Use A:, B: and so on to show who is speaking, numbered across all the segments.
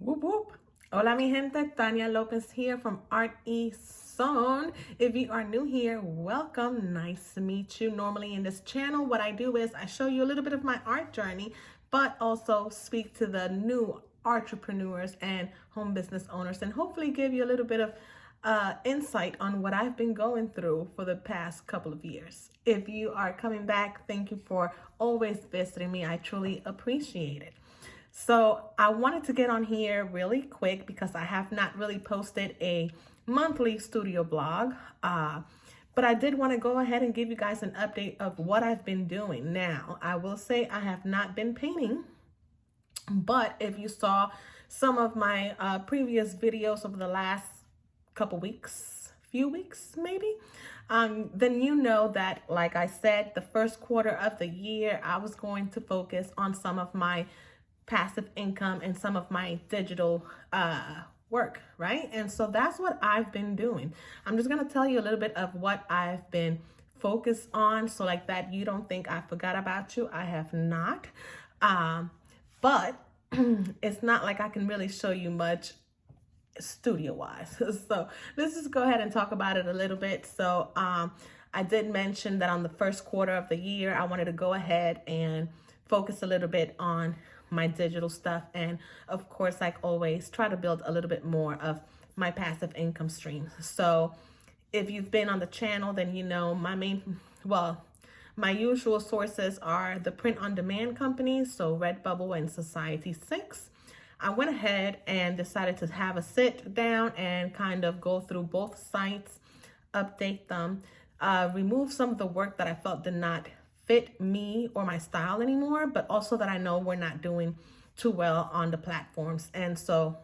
A: Whoop whoop. Hola mi gente, Tanya Lopez here from Art y Son. If you are new here, welcome. Nice to meet you. Normally in this channel, what I do is I show you a little bit of my art journey, but also speak to the new entrepreneurs and home business owners and hopefully give you a little bit of insight on what I've been going through for the past couple of years. If you are coming back, thank you for always visiting me. I truly appreciate it. So I wanted to get on here really quick because I have not really posted a monthly studio blog, but I did want to go ahead and give you guys an update of what I've been doing. Now, I will say I have not been painting, but if you saw some of my previous videos over the last few weeks maybe, then you know that, like I said, the first quarter of the year, I was going to focus on some of my passive income and some of my digital work, right? And so that's what I've been doing. I'm just gonna tell you a little bit of what I've been focused on, so like that you don't think I forgot about you. I have not, but it's not like I can really show you much studio wise. So let's just go ahead and talk about it a little bit. So I did mention that on the first quarter of the year, I wanted to go ahead and focus a little bit on my digital stuff, and of course, like always, try to build a little bit more of my passive income stream. So if you've been on the channel, then you know my usual sources are the print on demand companies, so RedBubble and Society6. I went ahead and decided to have a sit down and kind of go through both sites, update them, remove some of the work that I felt did not fit me or my style anymore, but also that I know we're not doing too well on the platforms. And so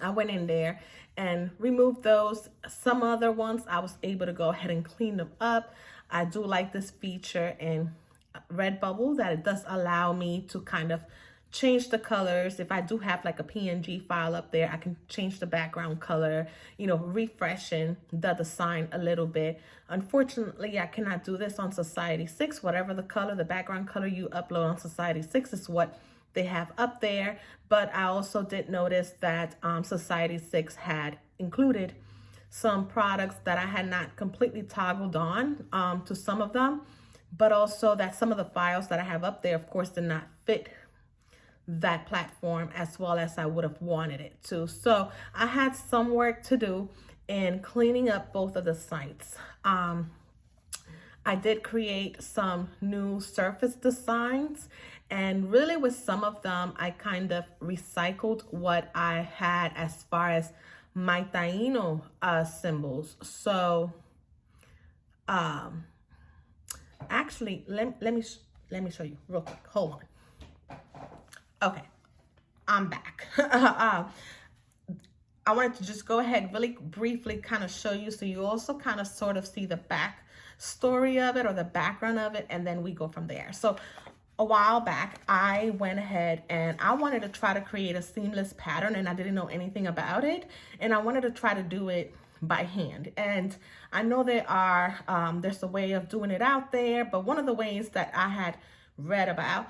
A: I went in there and removed those. Some other ones I was able to go ahead and clean them up. I do like this feature in RedBubble that it does allow me to kind of change the colors. If I do have like a PNG file up there, I can change the background color, refreshing the design a little bit. Unfortunately, I cannot do this on Society6. Whatever the color, the background color you upload on Society6 is what they have up there. But I also did notice that Society6 had included some products that I had not completely toggled on to some of them, but also that some of the files that I have up there, of course, did not fit that platform as well as I would have wanted it to. So I had some work to do in cleaning up both of the sites. I did create some new surface designs, and really with some of them, I kind of recycled what I had as far as my Taino symbols. So actually, let me show you real quick. Hold on. Okay, I'm back. I wanted to just go ahead really briefly kind of show you, so you also kind of sort of see the back story of it or the background of it, and then we go from there. So a while back, I went ahead and I wanted to try to create a seamless pattern, and I didn't know anything about it, and I wanted to try to do it by hand. And I know there's a way of doing it out there, but one of the ways that I had read about,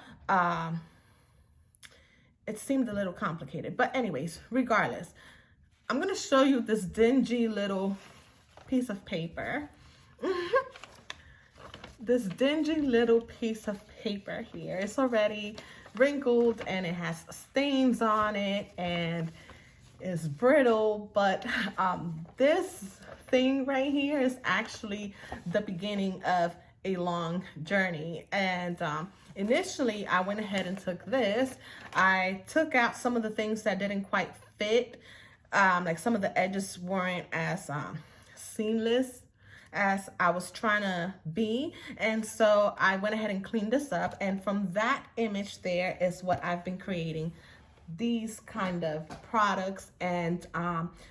A: it seemed a little complicated. But anyways, regardless, I'm going to show you this dingy little piece of paper. This dingy little piece of paper here. It's already wrinkled and it has stains on it and it's brittle. But this thing right here is actually the beginning of a long journey. And initially, I went ahead and took this. I took out some of the things that didn't quite fit. Like some of the edges weren't as seamless as I was trying to be. And so I went ahead and cleaned this up. And from that image there is what I've been creating. These kind of products and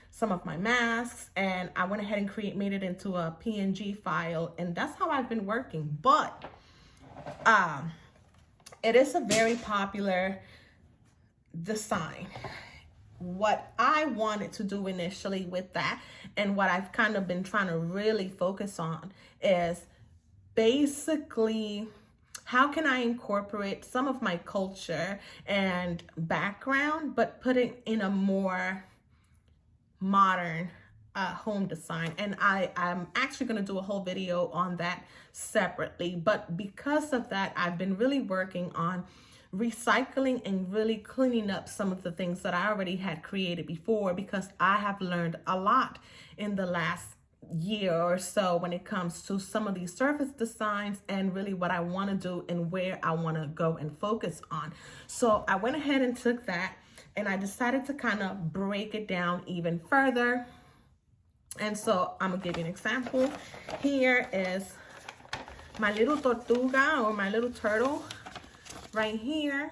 A: some of my masks, and I went ahead and made it into a PNG file, and that's how I've been working. But it is a very popular design. What I wanted to do initially with that, and what I've kind of been trying to really focus on, is basically how can I incorporate some of my culture and background, but put it in a more modern home design. And I'm actually going to do a whole video on that separately. But because of that, I've been really working on recycling and really cleaning up some of the things that I already had created before, because I have learned a lot in the last year or so when it comes to some of these surface designs and really what I want to do and where I want to go and focus on. So I went ahead and took that and I decided to kind of break it down even further. And so I'm gonna give you an example. Here is my little tortuga, or my little turtle right here.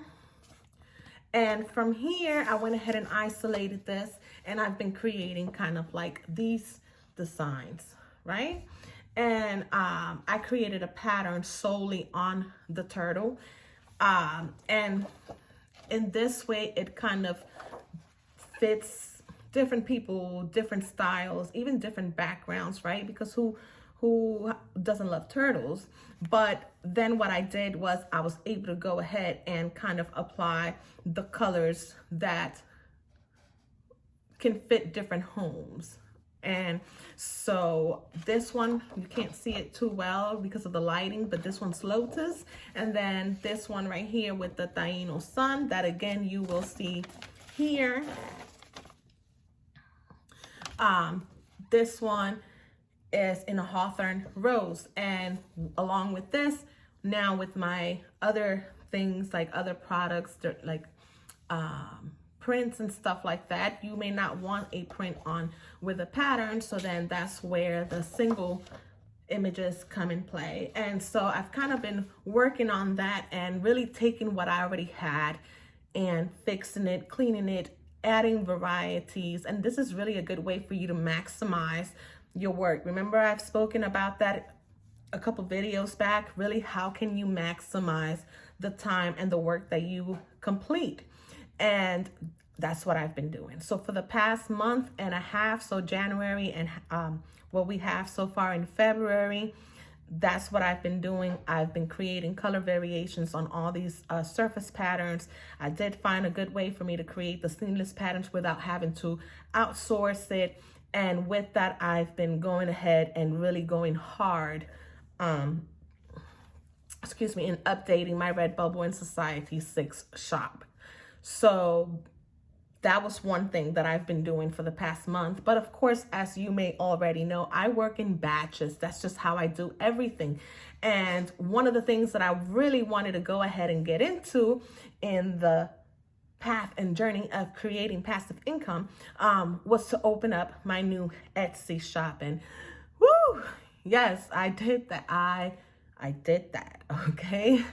A: And from here, I went ahead and isolated this, and I've been creating kind of like these designs, right? And I created a pattern solely on the turtle. And in this way, it kind of fits different people, different styles, even different backgrounds, right? Because who doesn't love turtles? But then what I did was I was able to go ahead and kind of apply the colors that can fit different homes. And so this one, you can't see it too well because of the lighting, but this one's Lotus. And then this one right here with the Taino sun, that again, you will see here. This one is in a Hawthorn Rose. And along with this, now with my other things, like other products, like prints and stuff like that, you may not want a print on with a pattern. So then that's where the single images come in play. And so I've kind of been working on that and really taking what I already had and fixing it, cleaning it, adding varieties. And this is really a good way for you to maximize your work. Remember, I've spoken about that a couple videos back. Really, how can you maximize the time and the work that you complete? And that's what I've been doing. So for the past month and a half, so January and what we have so far in February, that's what I've been doing. I've been creating color variations on all these surface patterns. I did find a good way for me to create the seamless patterns without having to outsource it. And with that, I've been going ahead and really going hard, in updating my RedBubble Vs Society6 shop. So that was one thing that I've been doing for the past month. But of course, as you may already know, I work in batches. That's just how I do everything. And one of the things that I really wanted to go ahead and get into in the path and journey of creating passive income was to open up my new Etsy shop. And woo, yes, I did that. I did that, okay?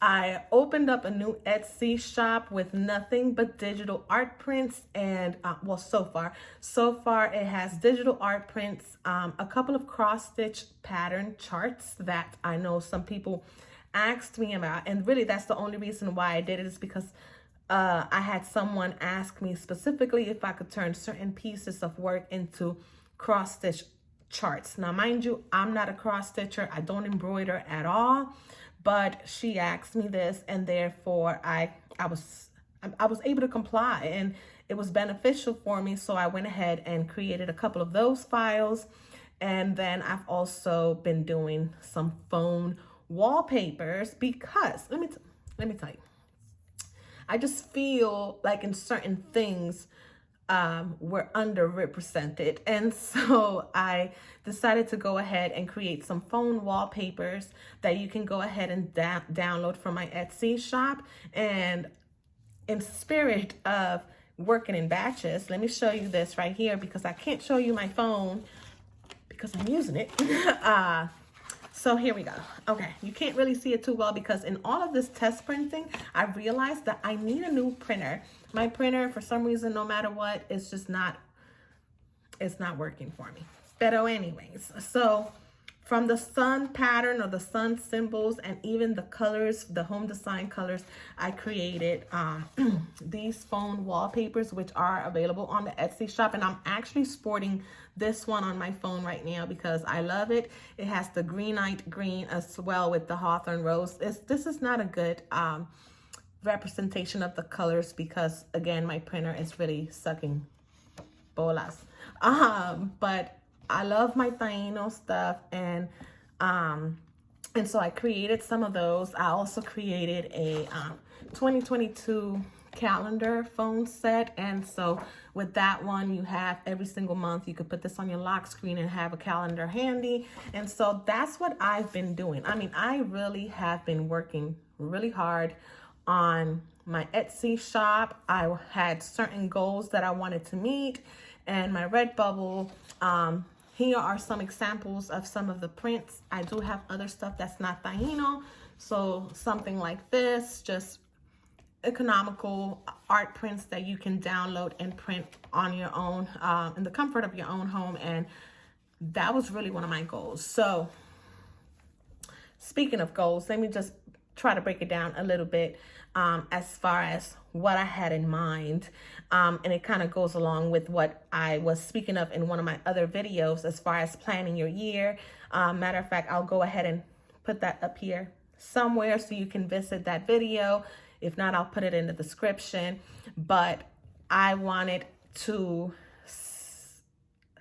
A: I opened up a new Etsy shop with nothing but digital art prints. And well, so far it has digital art prints, a couple of cross-stitch pattern charts that I know some people asked me about. And really, that's the only reason why I did it, is because I had someone ask me specifically if I could turn certain pieces of work into cross-stitch charts. Now, mind you, I'm not a cross-stitcher. I don't embroider at all. But she asked me this, and therefore I was able to comply, and it was beneficial for me. So I went ahead and created a couple of those files. And then I've also been doing some phone wallpapers, because let me tell you, I just feel like in certain things were underrepresented. And so I decided to go ahead and create some phone wallpapers that you can go ahead and download from my Etsy shop. And in spirit of working in batches, let me show you this right here, because I can't show you my phone because I'm using it. So here we go. Okay, you can't really see it too well because in all of this test printing, I realized that I need a new printer. My printer, for some reason, no matter what, it's not working for me. But anyways, so from the sun pattern or the sun symbols and even the colors, the home design colors, I created these phone wallpapers, which are available on the Etsy shop. And I'm actually sporting this one on my phone right now because I love it. It has the greenite green as well with the hawthorn rose. This is not a good representation of the colors because, again, my printer is really sucking bolas. But I love my Taino stuff, and so I created some of those. I also created a 2022 calendar phone set, and so with that one, you have every single month, you could put this on your lock screen and have a calendar handy. And so that's what I've been doing. I mean, I really have been working really hard on my Etsy shop. I had certain goals that I wanted to meet, and my RedBubble, here are some examples of some of the prints. I do have other stuff that's not Taino, so something like this, just economical art prints that you can download and print on your own, in the comfort of your own home. And that was really one of my goals. So speaking of goals, let me just try to break it down a little bit as far as what I had in mind. And it kind of goes along with what I was speaking of in one of my other videos as far as planning your year. Matter of fact, I'll go ahead and put that up here somewhere so you can visit that video. If not, I'll put it in the description. But I wanted to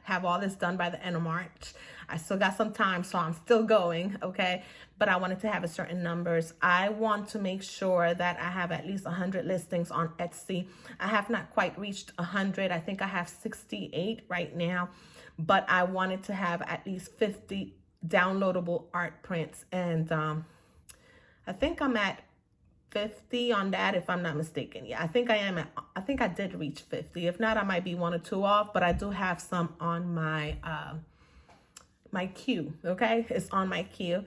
A: have all this done by the end of March. I still got some time, so I'm still going, okay? But I wanted to have a certain numbers. I want to make sure that I have at least 100 listings on Etsy. I have not quite reached 100. I think I have 68 right now, but I wanted to have at least 50 downloadable art prints. And I think I'm at 50 on that, if I'm not mistaken. Yeah, I think I did reach 50. If not, I might be 1 or 2 off, but I do have some on my my queue. Okay, it's on my queue.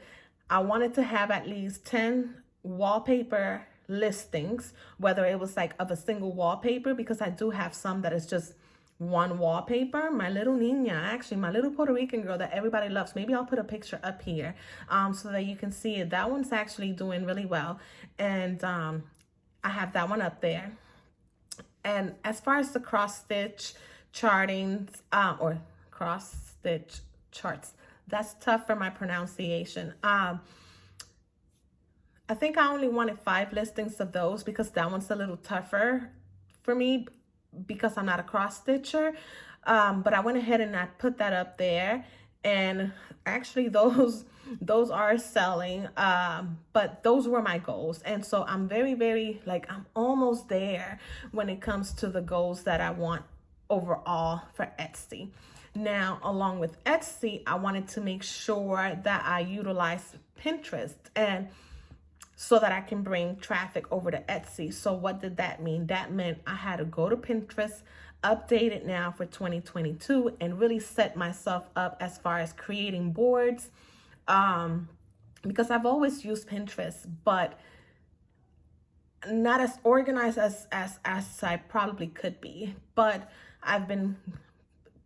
A: I wanted to have at least 10 wallpaper listings, whether it was like of a single wallpaper, because I do have some that is just one wallpaper. My little niña, actually, my little Puerto Rican girl that everybody loves. Maybe I'll put a picture up here so that you can see it. That one's actually doing really well. And I have that one up there. And as far as the cross stitch chartings or cross stitch charts, that's tough for my pronunciation. I think I only wanted 5 listings of those because that one's a little tougher for me because I'm not a cross stitcher. But I went ahead and I put that up there, and actually those are selling, but those were my goals. And so I'm very like, I'm almost there when it comes to the goals that I want overall for Etsy. Now, along with Etsy, I wanted to make sure that I utilize Pinterest, and so that I can bring traffic over to Etsy. So what did that mean? That meant I had to go to Pinterest, update it now for 2022, and really set myself up as far as creating boards, because I've always used Pinterest, but not as organized as I probably could be. But I've been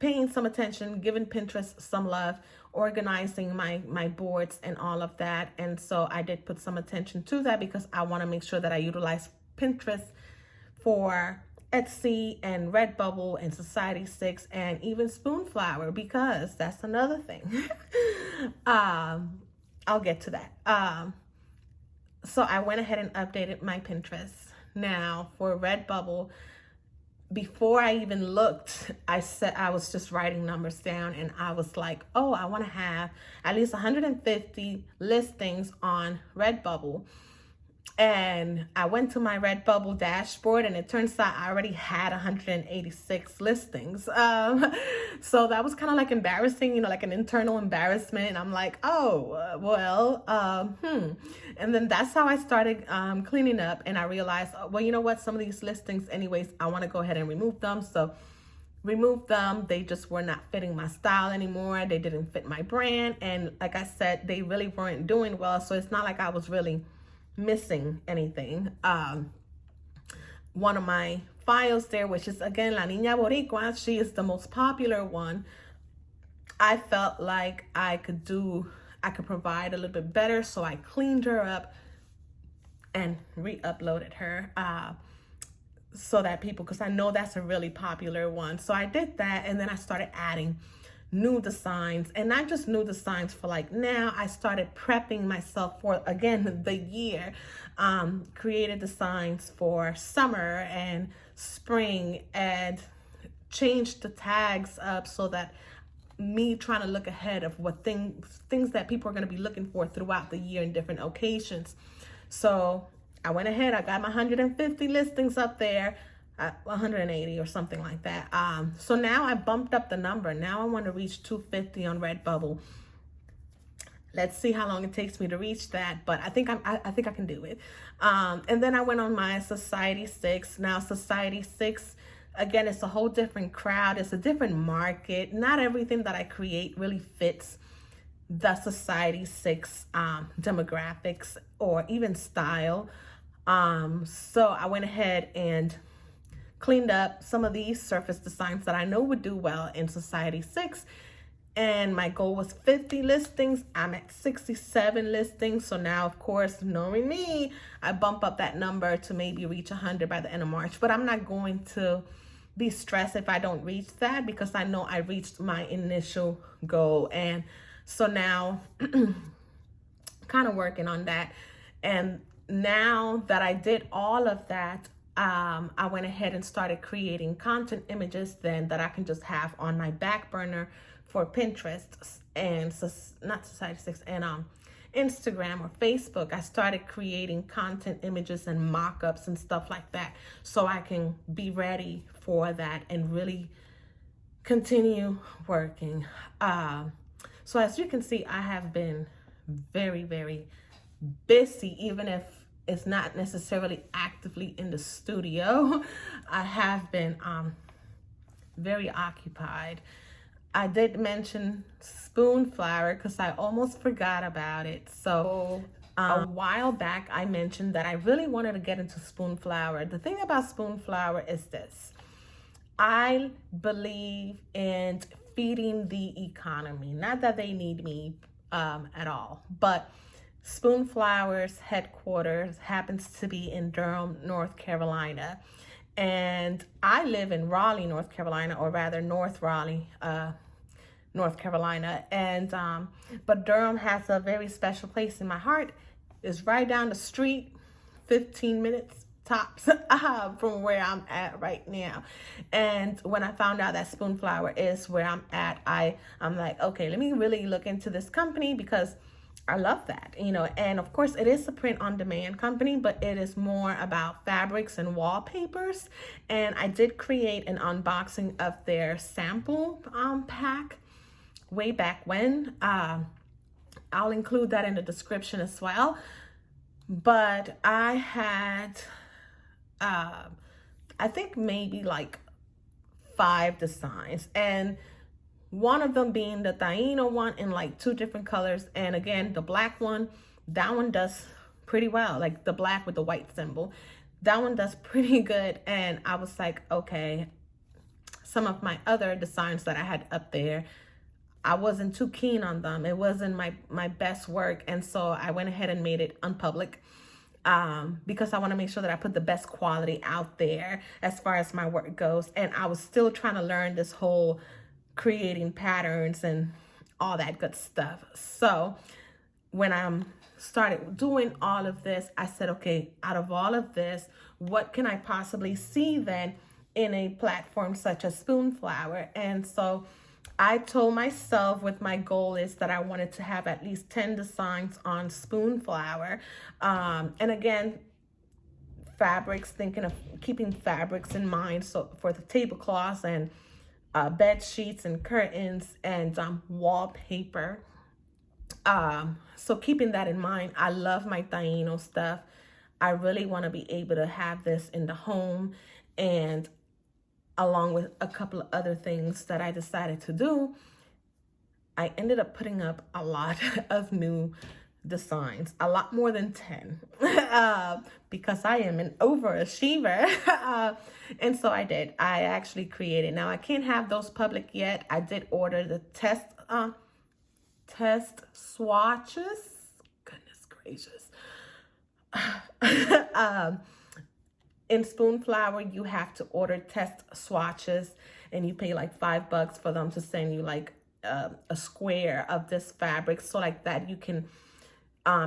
A: paying some attention, giving Pinterest some love, organizing my boards and all of that. And so I did put some attention to that because I want to make sure that I utilize Pinterest for Etsy and RedBubble and Society6 and even Spoonflower, because that's another thing. I'll get to that. So I went ahead and updated my Pinterest. Now for RedBubble, before I even looked, I was just writing numbers down, and I was like, oh, I want to have at least 150 listings on RedBubble. And I went to my RedBubble dashboard, and it turns out I already had 186 listings. So that was kind of like embarrassing, like an internal embarrassment. And I'm like, oh, well, And then that's how I started cleaning up. And I realized, well, you know what? Some of these listings, anyways, I want to go ahead and remove them. So removed them. They just were not fitting my style anymore. They didn't fit my brand. And like I said, they really weren't doing well. So it's not like I was really missing anything. One of my files there, which is again La Niña Boricua, she is the most popular one. I felt like I could do I could provide a little bit better. So I cleaned her up and re-uploaded her so that people, because I know that's a really popular one. So I did that, and then I started adding new designs, and not just new designs for like now. I started prepping myself for, again, the year. Created designs for summer and spring, and changed the tags up so that me trying to look ahead of what things that people are going to be looking for throughout the year in different occasions. So I went ahead, I got my 150 listings up there, 180 or something like that. So now I bumped up the number. Now I want to reach 250 on Redbubble. Let's see how long it takes me to reach that, but I think I think I can do it. And then I went on my Society6. Now Society6, again, it's a whole different crowd. It's a different market. Not everything that I create really fits the Society6 demographics or even style. So I went ahead and cleaned up some of these surface designs that I know would do well in Society6. And my goal was 50 listings. I'm at 67 listings. So now, of course, knowing me, I bump up that number to maybe reach 100 by the end of March. But I'm not going to be stressed if I don't reach that, because I know I reached my initial goal. And so now kind of working on that. And now that I did all of that, I went ahead and started creating content images then that I can just have on my back burner for Pinterest and not Society6 and Instagram or Facebook. I started creating content images and mock-ups and stuff like that, so I can be ready for that and really continue working. So as you can see, I have been very, very busy, even if it's not necessarily actively in the studio. I have been very occupied. I did mention Spoonflower because I almost forgot about it. So a while back, I mentioned that I really wanted to get into Spoonflower. The thing about Spoonflower is this. I believe in feeding the economy. Not that they need me at all, but Spoonflower's headquarters happens to be in Durham, North Carolina. And I live in Raleigh, North Carolina, or rather North Raleigh, North Carolina. And but Durham has a very special place in my heart. It's right down the street, 15 minutes tops from where I'm at right now. And when I found out that Spoonflower is where I'm at, I'm like, okay, let me really look into this company, because I love that, you know. And of course, it is a print-on-demand company, but it is more about fabrics and wallpapers. And I did create an unboxing of their sample pack way back when. I'll include that in the description as well. But I had, I think maybe like 5 designs, and one of them being the Taino one in like 2 different colors. And again, the black one, that one does pretty well, like the black with the white symbol. That one does pretty good. And I was like, okay, some of my other designs that I had up there, I wasn't too keen on them. It wasn't my best work. And so I went ahead and made it unpublic, because I want to make sure that I put the best quality out there as far as my work goes. And I was still trying to learn this whole creating patterns and all that good stuff. So when I started doing all of this, I said, okay, out of all of this, what can I possibly see then in a platform such as Spoonflower? And so I told myself what my goal is, that I wanted to have at least 10 designs on Spoonflower. And again, fabrics, thinking of keeping fabrics in mind. So for the tablecloths and bed sheets and curtains and wallpaper. So keeping that in mind, I love my Taino stuff. I really want to be able to have this in the home, and along with a couple of other things that I decided to do, I ended up putting up a lot of new designs, a lot more than 10, because I am an overachiever. And so I did. I actually created. Now I can't have those public yet. I did order the test test swatches. Goodness gracious. In Spoonflower, you have to order test swatches, and you pay like $5 for them to send you like a square of this fabric, so like that you can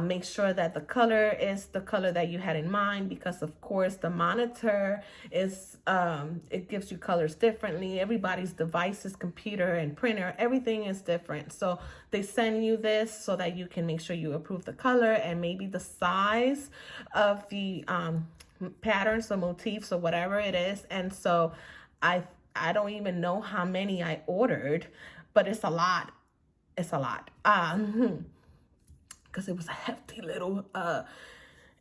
A: make sure that the color is the color that you had in mind, because of course the monitor is it gives you colors differently. Everybody's devices, computer and printer, everything is different, so they send you this so that you can make sure you approve the color and maybe the size of the patterns or motifs or whatever it is. And so I don't even know how many I ordered, but it's a lot. It's a lot. Because it was a hefty little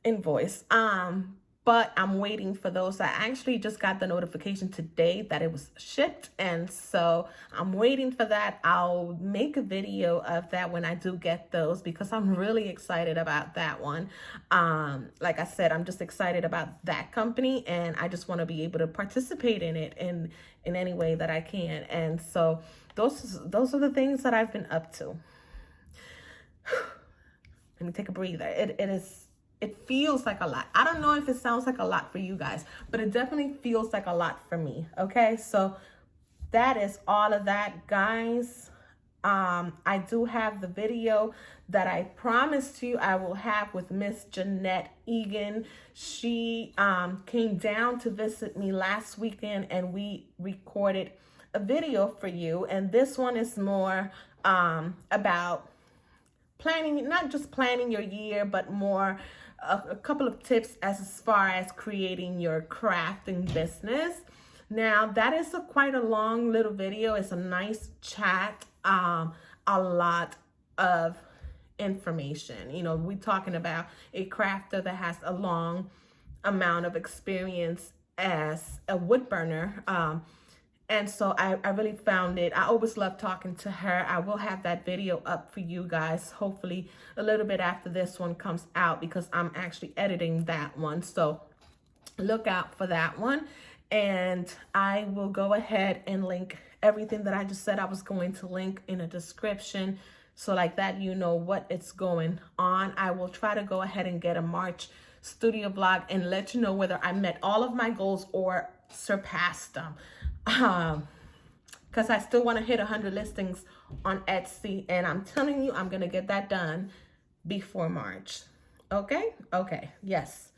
A: invoice. But I'm waiting for those. I actually just got the notification today that it was shipped, and so I'm waiting for that. I'll make a video of that when I do get those, because I'm really excited about that one. Like I said, I'm just excited about that company, and I just want to be able to participate in it in any way that I can. And so those are the things that I've been up to. Let me take a breather. It feels like a lot. I don't know if it sounds like a lot for you guys, but it definitely feels like a lot for me. Okay, so that is all of that, guys. I do have the video that I promised you I will have with Miss Jeanette Egan. She came down to visit me last weekend, and we recorded a video for you. And this one is more about planning, not just planning your year, but more a couple of tips as far as creating your crafting business. Now, that is quite a long little video. It's a nice chat, a lot of information. You know, we're talking about a crafter that has a long amount of experience as a wood burner. And so I really found it. I always love talking to her. I will have that video up for you guys, hopefully a little bit after this one comes out, because I'm actually editing that one. So look out for that one. And I will go ahead and link everything that I just said I was going to link in a description. So like that, you know what it's going on. I will try to go ahead and get a March studio vlog and let you know whether I met all of my goals or surpassed them. Because I still want to hit 100 listings on Etsy, and I'm telling you, I'm going to get that done before March. Okay? Okay. Yes.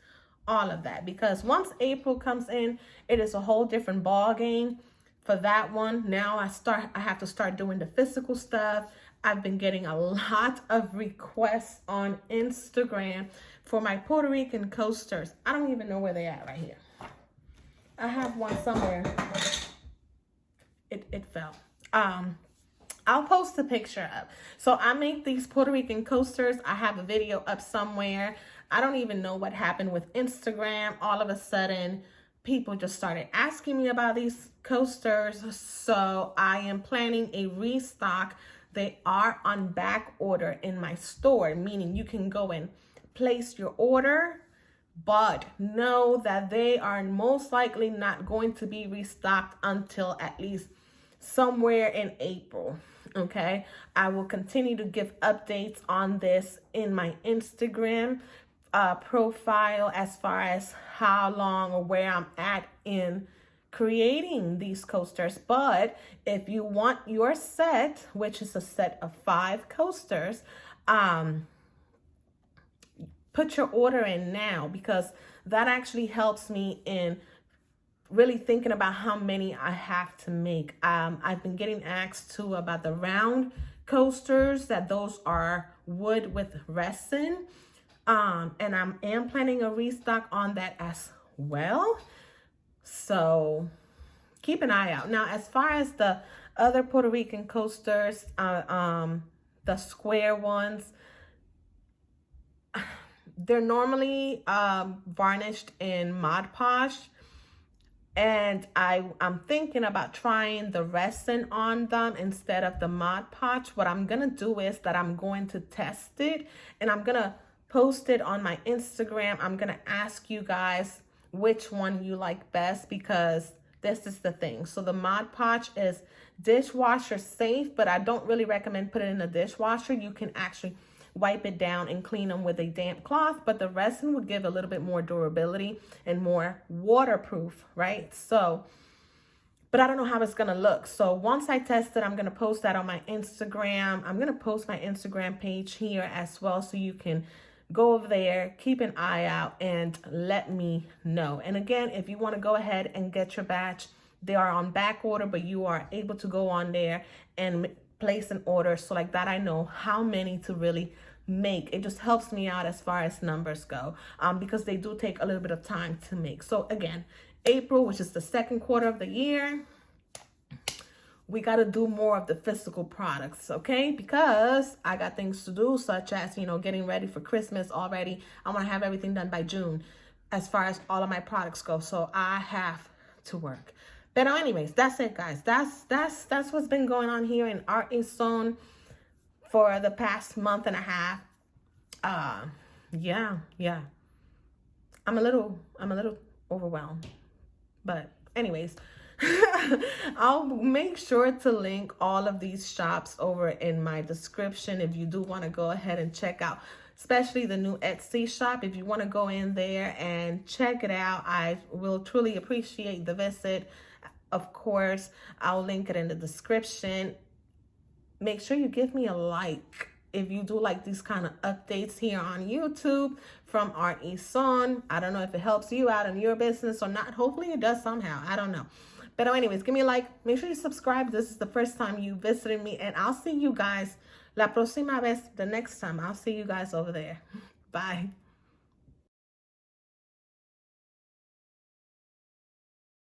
A: All of that. Because once April comes in, it is a whole different ball game for that one. Now I have to start doing the physical stuff. I've been getting a lot of requests on Instagram for my Puerto Rican coasters. I don't even know where they are right here. I have one somewhere. It fell. I'll post a picture up. So I make these Puerto Rican coasters. I have a video up somewhere. I don't even know what happened with Instagram. All of a sudden, people just started asking me about these coasters. So I am planning a restock. They are on back order in my store, meaning you can go and place your order, but know that they are most likely not going to be restocked until at least somewhere in April. Okay, I will continue to give updates on this in my Instagram profile as far as how long or where I'm at in creating these coasters. But if you want your set, which is a set of 5 coasters, put your order in now, because that actually helps me in really thinking about how many I have to make. I've been getting asked too about the round coasters, that those are wood with resin. And I am planning a restock on that as well. So keep an eye out. Now, as far as the other Puerto Rican coasters, the square ones, they're normally varnished in Mod Podge. And I'm thinking about trying the resin on them instead of the Mod Podge. What I'm going to do is that I'm going to test it, and I'm going to post it on my Instagram. I'm going to ask you guys which one you like best, because this is the thing. So the Mod Podge is dishwasher safe, but I don't really recommend putting it in the dishwasher. You can actually wipe it down and clean them with a damp cloth, but the resin would give a little bit more durability and more waterproof, right? So, but I don't know how it's gonna look. So once I test it, I'm gonna post that on my Instagram. I'm gonna post my Instagram page here as well, so you can go over there, keep an eye out, and let me know. And again, if you want to go ahead and get your batch, they are on back order, but you are able to go on there and place an order. So like that, I know how many to really make. It just helps me out as far as numbers go, because they do take a little bit of time to make. So again, April, which is the second quarter of the year, we got to do more of the physical products, okay? Because I got things to do, such as, you know, getting ready for Christmas already. I want to have everything done by June as far as all of my products go. So I have to work. But anyways, that's it, guys. That's what's been going on here in Art Zone for the past month and a half. Yeah. I'm a little overwhelmed. But anyways, I'll make sure to link all of these shops over in my description if you do want to go ahead and check out, especially the new Etsy shop. If you want to go in there and check it out, I will truly appreciate the visit. Of course, I'll link it in the description. Make sure you give me a like if you do like these kind of updates here on YouTube from Art Zone. I don't know if it helps you out in your business or not. Hopefully it does somehow. I don't know. But anyways, give me a like. Make sure you subscribe if this is the first time you visited me. And I'll see you guys la próxima vez, the next time. I'll see you guys over there. Bye.